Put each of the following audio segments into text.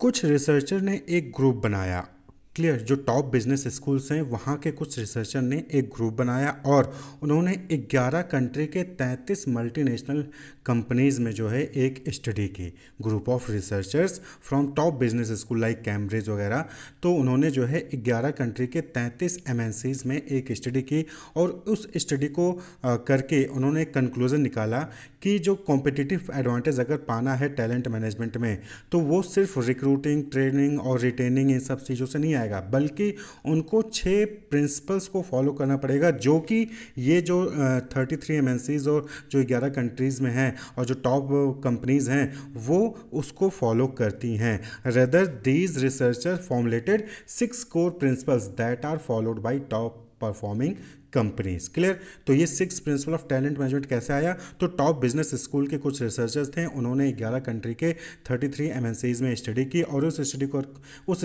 कुछ रिसर्चर ने एक ग्रुप बनाया। क्लियर, जो टॉप बिजनेस स्कूल्स हैं वहाँ के कुछ रिसर्चर ने एक ग्रुप बनाया और उन्होंने 11 कंट्री के 33 मल्टीनेशनल कंपनीज में जो है एक स्टडी की। Group of researchers from top business school like Cambridge वगैरह, तो उन्होंने जो है 11 कंट्री के 33 एमएनसीज में एक स्टडी की और उस स्टडी को करके उन्होंने एक कंक्लूजन निकाला कि जो कॉम्पिटिटिव एडवांटेज अगर पाना है टैलेंट मैनेजमेंट में, तो वो सिर्फ रिक्रूटिंग, ट्रेनिंग और रिटेनिंग इन सब चीज़ों से नहीं आएगा, बल्कि उनको 6 प्रिंसिपल्स को फॉलो करना पड़ेगा, जो कि ये जो 33 एमएनसीज और जो 11 कंट्रीज़ में हैं और जो टॉप कंपनीज़ हैं वो उसको फॉलो करती हैं। Rather these researcher formulated 6 core principles that are followed by top performing companies. Clear, तो ये 6 प्रिंसिपल ऑफ टैलेंट मैनेजमेंट कैसे आया? तो टॉप बिजनेस स्कूल के कुछ रिसर्चर्स थे, उन्होंने 11 कंट्री के 33 एमएनसीज में स्टडी की और उस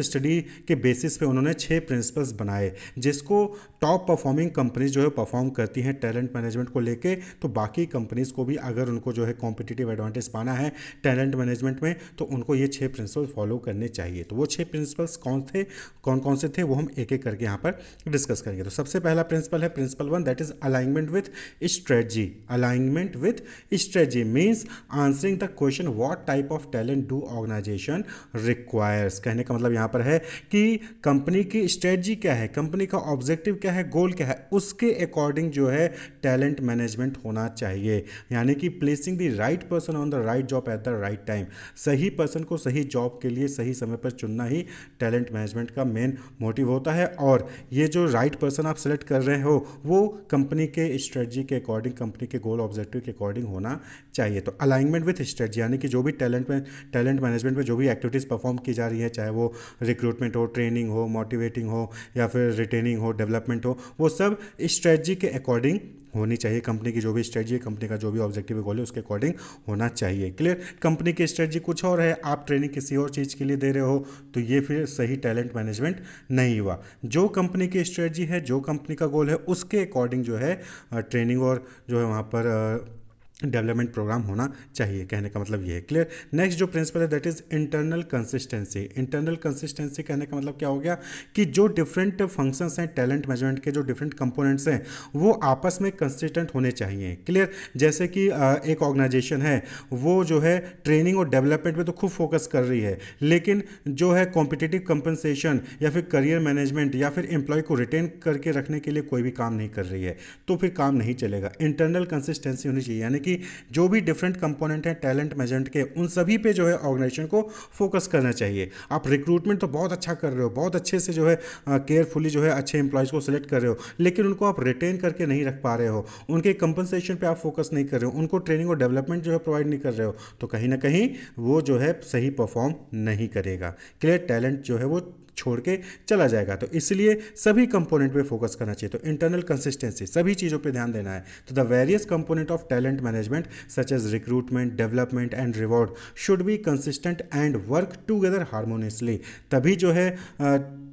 स्टडी के बेसिस पे उन्होंने 6 प्रिंसिपल्स बनाए जिसको टॉप परफॉर्मिंग कंपनीज जो है परफॉर्म करती हैं टैलेंट मैनेजमेंट को लेके। तो बाकी कंपनीज को भी अगर उनको जो है कॉम्पिटिटिव एडवांटेज पाना है टैलेंट मैनेजमेंट में, तो उनको ये 6 प्रिंसिपल फॉलो करने चाहिए। तो वो 6 प्रिंसिपल्स कौन कौन से थे वो हम एक एक करके यहाँ पर डिस्कस करेंगे। तो सबसे पहला प्रिंसिपल है principle 1, that is alignment with strategy. Alignment with strategy means answering the question what type of talent do organization requires. कहने का मतलब यहाँ पर है कि कंपनी की स्ट्रेटजी क्या है, कंपनी का ऑब्जेक्टिव क्या है, गोल क्या है, उसके अकॉर्डिंग जो है टैलेंट मैनेजमेंट होना चाहिए। यानी कि placing the right person on the right job at the right time. सही पर्सन को सही जॉब के लिए सही समय पर चुनना ही टैलेंट मैनेजमेंट का मेन मोटिव होता है। और ये जो राइट पर्सन आप सेलेक्ट कर रहे हो वो कंपनी के स्ट्रेटजी के अकॉर्डिंग, कंपनी के गोल ऑब्जेक्टिव के अकॉर्डिंग होना चाहिए। तो अलाइनमेंट विथ स्ट्रेटजी यानी कि जो भी टैलेंट मैनेजमेंट में जो भी एक्टिविटीज़ परफॉर्म की जा रही है, चाहे वो रिक्रूटमेंट हो, ट्रेनिंग हो, मोटिवेटिंग हो या फिर रिटेनिंग हो, डेवलपमेंट हो, वो सब स्ट्रेटजी के अकॉर्डिंग होनी चाहिए। कंपनी की जो भी स्ट्रेटजी है, कंपनी का जो भी ऑब्जेक्टिव गोल है उसके अकॉर्डिंग होना चाहिए। क्लियर, कंपनी की स्ट्रेटजी कुछ और है, आप ट्रेनिंग किसी और चीज़ के लिए दे रहे हो, तो ये फिर सही टैलेंट मैनेजमेंट नहीं हुआ। जो कंपनी की स्ट्रेटजी है, जो कंपनी का गोल है, उसके अकॉर्डिंग जो है ट्रेनिंग और जो है वहाँ पर डेवलपमेंट प्रोग्राम होना चाहिए। कहने का मतलब ये है। क्लियर, नेक्स्ट जो प्रिंसिपल है that is internal consistency. Internal consistency कहने का मतलब क्या हो गया कि जो डिफरेंट फंक्शंस हैं टैलेंट मैनेजमेंट के, जो डिफरेंट कंपोनेंट्स हैं वो आपस में कंसिस्टेंट होने चाहिए। क्लियर, जैसे कि एक ऑर्गेनाइजेशन है वो जो है ट्रेनिंग और डेवलपमेंट पे तो खूब फोकस कर रही है, लेकिन जो है कॉम्पिटिटिव कंपनसेशन या फिर करियर मैनेजमेंट या फिर एम्प्लॉय को रिटेन करके रखने के लिए कोई भी काम नहीं कर रही है, तो फिर काम नहीं चलेगा। इंटरनल कंसिस्टेंसी होनी चाहिए, यानी कि जो भी डिफरेंट कंपोनेंट हैं टैलेंट मैनेजमेंट के, उन सभी पे जो है ऑर्गेनाइजेशन को फोकस करना चाहिए। आप रिक्रूटमेंट तो बहुत अच्छा कर रहे हो, बहुत अच्छे से जो है केयरफुली जो है अच्छे एम्प्लॉयज़ को सिलेक्ट कर रहे हो, लेकिन उनको आप रिटेन करके नहीं रख पा रहे हो, उनके कंपनसेशन पे आप फोकस नहीं कर रहे हो, उनको ट्रेनिंग और डेवलपमेंट जो है प्रोवाइड नहीं कर रहे हो, तो कहीं ना कहीं वो जो है सही परफॉर्म नहीं करेगा। क्लियर, टैलेंट जो है वो छोड़ के चला जाएगा। तो इसलिए सभी कंपोनेंट पे फोकस करना चाहिए। तो इंटरनल कंसिस्टेंसी, सभी चीज़ों पे ध्यान देना है। तो the various component of talent management such as recruitment, development and reward should be consistent and work together harmoniously. तभी जो है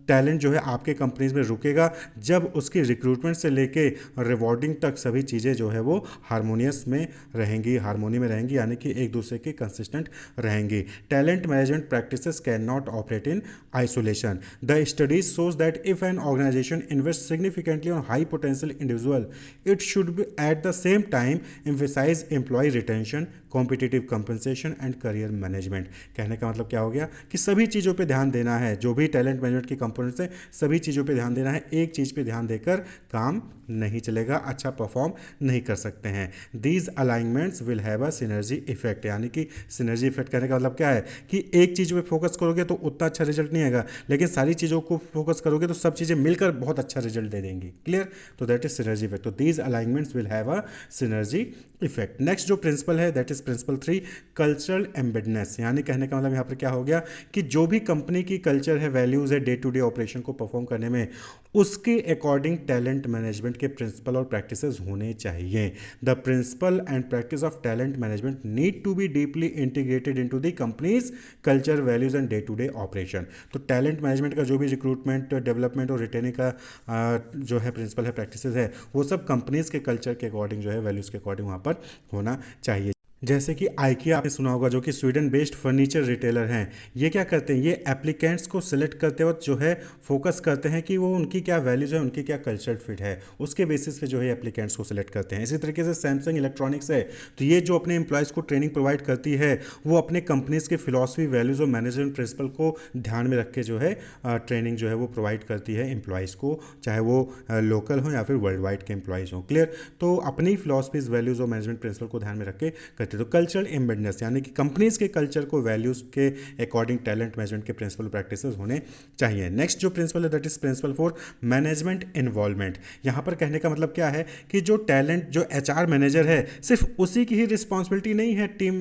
टैलेंट जो है आपके कंपनीज में रुकेगा जब उसकी रिक्रूटमेंट से लेके रिवॉर्डिंग तक सभी चीज़ें जो है वो हारमोनियस में रहेंगी, हारमोनी में रहेंगी, यानी कि एक दूसरे के कंसिस्टेंट रहेंगी। Talent management practices can not operate in isolation. The studies shows that if an organization invest significantly on high potential individual, it should be at the same time emphasize employ retention, competitive compensation and career management. कहने का मतलब क्या हो गया कि सभी चीज़ों पे ध्यान देना है, जो भी टैलेंट मैनेजमेंट की कंपोनेंट्स है सभी चीज़ों पे ध्यान देना है। एक चीज़ पे ध्यान देकर काम नहीं चलेगा, अच्छा परफॉर्म नहीं कर सकते हैं। These alignments will have a synergy effect, यानी कि सिनर्जी इफेक्ट कहने का मतलब क्या है कि एक चीज़ पे फोकस करोगे तो उतना अच्छा रिजल्ट नहीं आएगा, लेकिन सारी चीज़ों को फोकस करोगे तो सब चीज़ें मिलकर बहुत अच्छा रिजल्ट दे देंगी। क्लियर, तो दैट इज सिनर्जी इफेक्ट। तो these alignments will have a synergy effect. Next जो प्रिंसिपल है दैट इज प्रिंसिपल 3, कल्चरल एम्बेडनेस। यानी कहने का मतलब यहाँ पर क्या हो गया कि जो भी कंपनी की कल्चर है, वैल्यूज़ है, डे टू डे ऑपरेशन को परफॉर्म करने में, उसके अकॉर्डिंग टैलेंट मैनेजमेंट के प्रिंसिपल और प्रैक्टिसेस होने चाहिए। The principle and practice of talent management need to be deeply integrated into the company's culture, values and day to day operation. तो talent management का जो भी रिक्रूटमेंट, डेवलपमेंट और retaining का जो है प्रिंसिपल है, प्रैक्टिसेस है, वो सब कंपनीज के कल्चर के अकॉर्डिंग जो है, वैल्यूज के अकॉर्डिंग वहाँ पर होना चाहिए। जैसे कि आइकिया आपने सुना होगा, जो कि स्वीडन बेस्ड फर्नीचर रिटेलर हैं। ये क्या करते हैं, ये एप्लीकेंट्स को सिलेक्ट करते वक्त जो है फोकस करते हैं कि वो उनकी क्या वैल्यूज़ है, उनकी क्या कल्चर फिट है, उसके बेसिस पे जो है एप्लीकेंट्स को सिलेक्ट करते हैं। इसी तरीके से सैमसंग इलेक्ट्रॉनिक्स है, तो ये जो अपने एम्प्लॉयज़ को ट्रेनिंग प्रोवाइड करती है, वो अपने कंपनीज़ के फिलॉसफी, वैल्यूज़ और मैनेजमेंट प्रिंसिपल को ध्यान में रख के जो है ट्रेनिंग जो है वो प्रोवाइड करती है एम्प्लॉयज़ को, चाहे वो लोकल हो या फिर वर्ल्ड वाइड के एम्प्लॉयज़ हों। क्लियर। तो अपनी फिलॉसफीज, वैल्यूज़ और मैनेजमेंट प्रिंसिपल को ध्यान में रख के करते हैं। तो कल्चरल एम्बेडनेस यानी कि कंपनीज के कल्चर को वैल्यूज के अकॉर्डिंग टैलेंट मैनेजमेंट के प्रिंसिपल प्रैक्टिसेस होने चाहिए। नेक्स्ट जो प्रिंसिपल है that is principle for management involvement. यहाँ पर कहने का मतलब क्या है कि जो टैलेंट, जो एचआर मैनेजर है, सिर्फ उसी की ही रिस्पॉन्सिबिलिटी नहीं है टीम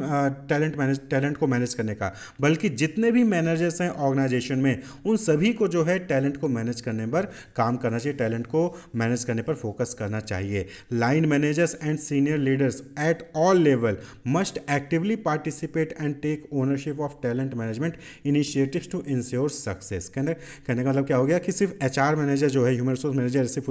टैलेंट को मैनेज करने का, बल्कि जितने भी मैनेजर्स हैं ऑर्गेनाइजेशन में, उन सभी को जो है टैलेंट को मैनेज करने पर काम करना चाहिए, टैलेंट को मैनेज करने पर फोकस करना चाहिए। Line managers and senior leaders at all level must actively participate and take ownership of talent management initiatives to ensure success। कहने का मतलब क्या हो गया कि सिर्फ एचआर मैनेजर जो है, ह्यूमन रिसोर्स मैनेजर, सिर्फ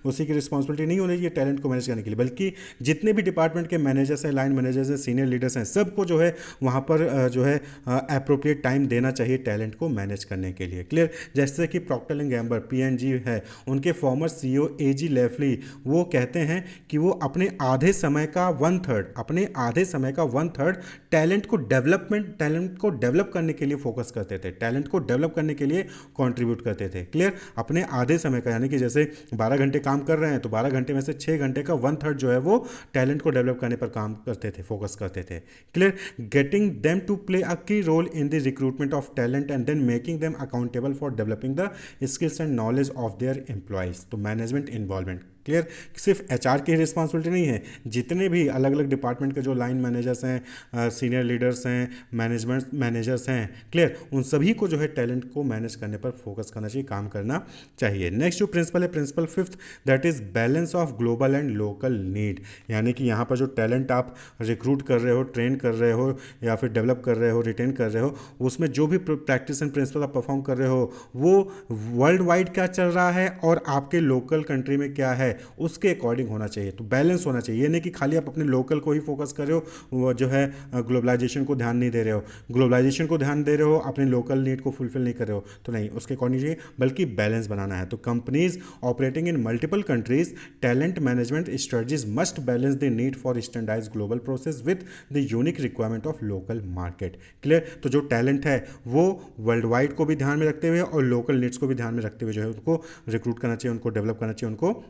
उसी की रिस्पॉन्सिबिलिटी नहीं होनी चाहिए टैलेंट को मैनेज करने के लिए, बल्कि जितने भी डिपार्टमेंट के मैनेजर्स हैं, लाइन मैनेजर्स हैं, सीनियर लीडर्स हैं, सबको जो है वहाँ पर जो है अप्रोप्रिएट टाइम देना चाहिए टैलेंट को मैनेज करने के लिए। क्लियर। जैसे कि प्रॉक्टर एंड गैम्बर पीएनजी है, उनके फॉर्मर सीईओ एजी लेफ्ली वो कहते हैं कि वो अपने आधे समय का वन थर्ड, अपने आधे समय का वन थर्ड टैलेंट को डेवलप करने के लिए फोकस करते थे, टैलेंट को डेवलप करने के लिए कंट्रीब्यूट करते थे। क्लियर। अपने आधे समय का, यानी कि जैसे 12 घंटे काम कर रहे हैं तो 12 घंटे में से 6 घंटे का वन थर्ड जो है वो टैलेंट को डेवलप करने पर काम करते थे, फोकस करते थे। Clear. Getting them to play a key role in the recruitment of talent and then making them accountable for developing the skills and knowledge of their employees. तो मैनेजमेंट इन्वॉल्वमेंट। क्लियर। सिर्फ HR की responsibility नहीं है, जितने भी अलग अलग department के जो लाइन मैनेजर्स हैं, सीनियर लीडर्स हैं, मैनेजमेंट मैनेजर्स हैं, क्लियर, उन सभी को जो है टैलेंट को मैनेज करने पर फोकस करना चाहिए, काम करना चाहिए। नेक्स्ट जो प्रिंसिपल है, principle fifth, that is balance of global and local need. यानी कि यहाँ पर जो टैलेंट आप रिक्रूट कर रहे हो, ट्रेन कर रहे हो या फिर डेवलप कर रहे हो, रिटेन कर रहे हो, उसमें जो भी प्रैक्टिस एंड प्रिंसिपल आप परफॉर्म कर रहे हो वो वर्ल्ड वाइड क्या चल रहा है और आपके लोकल कंट्री में क्या है उसके अकॉर्डिंग होना चाहिए। तो बैलेंस होना चाहिए, ये नहीं कि खाली आप अपने लोकल को ही फोकस कर रहे हो, वो जो है ग्लोबलाइजेशन को ध्यान नहीं दे रहे हो, ग्लोबलाइजेशन को ध्यान दे रहे हो, अपने लोकल नीड को फुलफिल नहीं कर रहे हो, तो नहीं, उसके अकॉर्डिंग चाहिए, बल्कि बैलेंस बनाना है। तो companies operating in multiple countries, talent management strategies must balance the need for standardize global process with the unique requirement of local market. Clear. तो जो टैलेंट है वो वर्ल्ड वाइड को भी ध्यान में रखते हुए और लोकल नीड्स को भी ध्यान में रखते हुए जो है उनको रिक्रूट करना चाहिए, उनको डेवलप करना चाहिए, उनको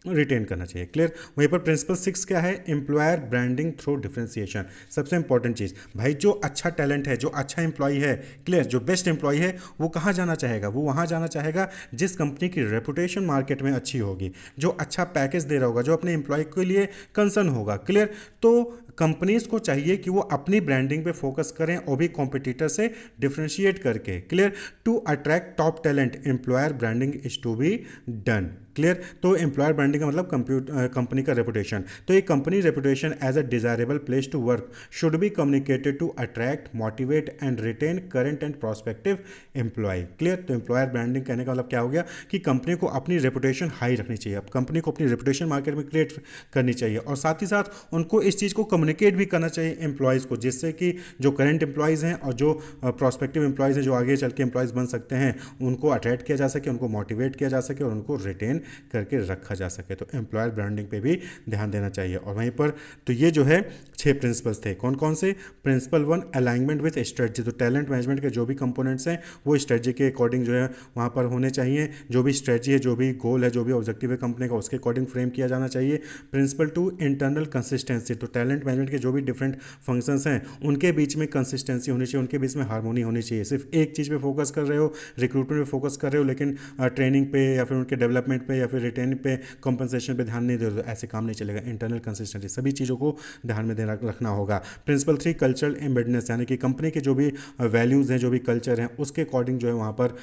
रिटेन करना चाहिए। क्लियर। वहीं पर प्रिंसिपल 6 क्या है, एम्प्लॉयर ब्रांडिंग थ्रू डिफरेंशिएशन। सबसे इंपॉर्टेंट चीज़ भाई, जो अच्छा टैलेंट है, जो अच्छा एम्प्लॉय है, क्लियर, जो बेस्ट एम्प्लॉय है, वो कहाँ जाना चाहेगा, वो वहाँ जाना चाहेगा जिस कंपनी की रेपुटेशन मार्केट में अच्छी होगी, जो अच्छा पैकेज दे रहा होगा, जो अपने एम्प्लॉय के लिए कंसर्न होगा। क्लियर। तो कंपनीज को चाहिए कि वो अपनी ब्रांडिंग पे फोकस करें और भी कॉम्पिटिटर से डिफरेंशिएट करके। Clear. To attract top talent employer branding is to be done. Clear. तो एम्प्लॉयर ब्रांडिंग का मतलब कंपनी का रेपुटेशन। तो एक company reputation as a desirable place to work should be communicated to attract, motivate and retain current and prospective employ. Clear. तो employer branding कहने का मतलब क्या हो गया कि कंपनी को अपनी रेपुटेशन हाई रखनी चाहिए, अब कंपनी को अपनी रेपुटेशन मार्केट में क्रिएट करनी चाहिए और साथ ही साथ उनको इस चीज़ को कम्युनिकेट भी करना चाहिए एम्प्लॉयज़ को, जिससे कि जो करंट एम्प्लॉयज़ हैं और जो प्रोस्पेक्टिव एम्प्लॉयज़ हैं, जो आगे चल के एम्प्लॉयज़ बन सकते हैं, उनको अट्रैक्ट किया जा सके, उनको मोटिवेट किया जा सके और उनको रिटेन करके रखा जा सके। तो एम्प्लॉयर ब्रांडिंग पे भी ध्यान देना चाहिए। और वहीं पर तो ये जो है 6 प्रिंसिपल्स थे। कौन कौन से? Principle 1 alignment with strategy. तो टैलेंट मैनेजमेंट के जो भी कंपोनेंट्स हैं वो स्ट्रेटजी के अकॉर्डिंग जो है वहाँ पर होने चाहिए। जो भी स्ट्रेटजी है, जो भी गोल है, जो भी ऑब्जेक्टिव है कंपनी का, उसके अकॉर्डिंग फ्रेम किया जाना चाहिए। Principle 2 internal consistency. तो टैलेंट मैनेजमेंट के जो भी डिफरेंट फंक्शंस हैं उनके बीच में कंसिस्टेंसी होनी चाहिए, उनके बीच में हार्मोनी होनी चाहिए। सिर्फ एक चीज़ पे फोकस कर रहे हो, रिक्रूटमेंट पे फोकस कर रहे हो, लेकिन ट्रेनिंग पे या फिर उनके डेवलपमेंट पे या फिर रिटेन पे, कंपनसेशन पे ध्यान नहीं दे रहे, ऐसे काम नहीं चलेगा। इंटरनल कंसिस्टेंसी, सभी चीज़ों को ध्यान में देना रखना होगा। प्रिंसिपल 3 कल्चरल एम्बेडनेस, यानी कि कंपनी के जो भी वैल्यूज़ हैं, जो भी कल्चर हैं, उसके अकॉर्डिंग जो है वहाँ पर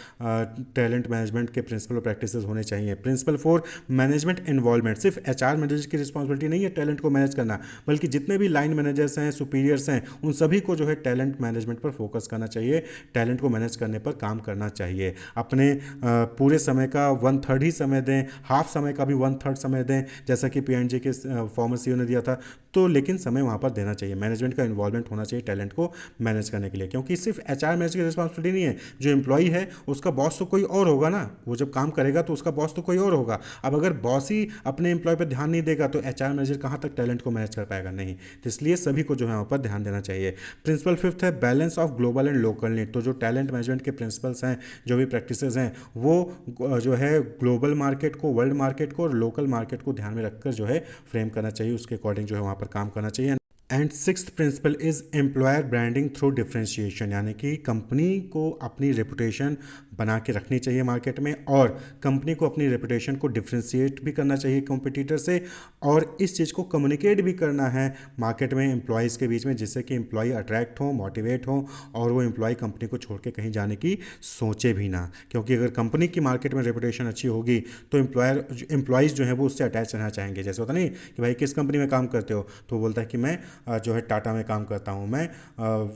टैलेंट मैनेजमेंट के प्रिंसिपल और प्रैक्टिसेस होने चाहिए। Principle 4 management involvement. सिर्फ एचआर मैनेजर की रिस्पॉन्सिबिलिटी नहीं है टैलेंट को मैनेज करना, बल्कि जितने भी लाइन मैनेजर्स हैं, सुपीरियर्स हैं, उन सभी को जो है टैलेंट मैनेजमेंट पर फोकस करना चाहिए, टैलेंट को मैनेज करने पर काम करना चाहिए। अपने पूरे समय का वन थर्ड ही समय दें दें, हाफ समय का भी 1/3 समय दें, जैसा कि P&G के फॉर्मर CEO ने दिया था। तो लेकिन समय वहाँ पर देना चाहिए, मैनेजमेंट का इन्वॉल्वमेंट होना चाहिए टैलेंट को मैनेज करने के लिए, क्योंकि सिर्फ HR मैनेजर की रिस्पॉन्सिबिलिटी नहीं है। जो एम्प्लॉई है उसका बॉस तो कोई और होगा ना, वो जब काम करेगा तो उसका बॉस तो कोई और होगा। अब अगर बॉस ही अपने एम्प्लॉय पर ध्यान नहीं देगा तो HR मैनेजर कहाँ तक टैलेंट को मैनेज कर पाएगा? नहीं। तो इसलिए सभी को जो है वहाँ पर ध्यान देना चाहिए। प्रिंसिपल फिफ्थ है balance of global and local need. तो जो टैलेंट मैनेजमेंट के प्रिंसिपल्स हैं, जो भी प्रैक्टिसेस हैं, वो जो है ग्लोबल मार्केट को, वर्ल्ड मार्केट को और लोकल मार्केट को ध्यान में रखकर जो है फ्रेम करना चाहिए, उसके अकॉर्डिंग जो है वहाँ पर काम करना चाहिए। And sixth principle is employer branding through differentiation, यानी कि कंपनी को अपनी रेपुटेशन बना के रखनी चाहिए मार्केट में, और कंपनी को अपनी रेपुटेशन को डिफ्रेंशिएट भी करना चाहिए कॉम्पिटिटर से, और इस चीज़ को कम्युनिकेट भी करना है मार्केट में एम्प्लॉयज़ के बीच में, जिससे कि एम्प्लॉय अट्रैक्ट हो, मोटिवेट हो, और वो एम्प्लॉय कंपनी को छोड़ के कहीं जाने की सोचे भी ना। क्योंकि अगर कंपनी की मार्केट में रेपुटेशन अच्छी होगी तो एम्प्लॉयज़ जो है वो उससे अटैच रहना चाहेंगे। जैसे होता नहीं कि भाई किस कंपनी में काम करते हो, तो वो बोलता है कि मैं जो है टाटा में काम करता हूँ, मैं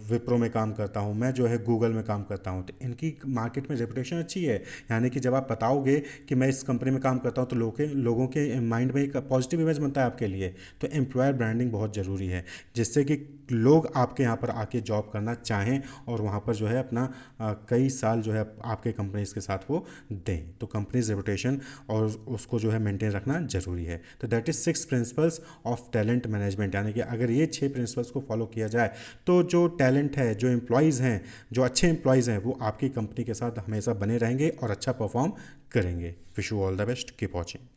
विप्रो में काम करता हूँ, मैं जो है गूगल में काम करता हूँ। तो इनकी मार्केट में रेपुटेशन अच्छी है, यानी कि जब आप बताओगे कि मैं इस कंपनी में काम करता हूँ तो लोगों के माइंड में एक पॉजिटिव इमेज बनता है आपके लिए। तो एम्प्लॉयर ब्रांडिंग बहुत ज़रूरी है, जिससे कि लोग आपके यहाँ पर आके जॉब करना चाहें और वहाँ पर जो है अपना कई साल जो है आपके कंपनीज के साथ वो दें। तो कंपनीज रेपुटेशन और उसको जो है मेंटेन रखना जरूरी है। तो that is 6 principles of talent management, यानी कि अगर ये 6 प्रिंसिपल्स को फॉलो किया जाए तो जो टैलेंट है, जो एम्प्लॉयज़ हैं, जो अच्छे एम्प्लॉयज़ हैं, वो आपकी कंपनी के साथ हमेशा बने रहेंगे और अच्छा परफॉर्म करेंगे। Wish you all the best, keep watching.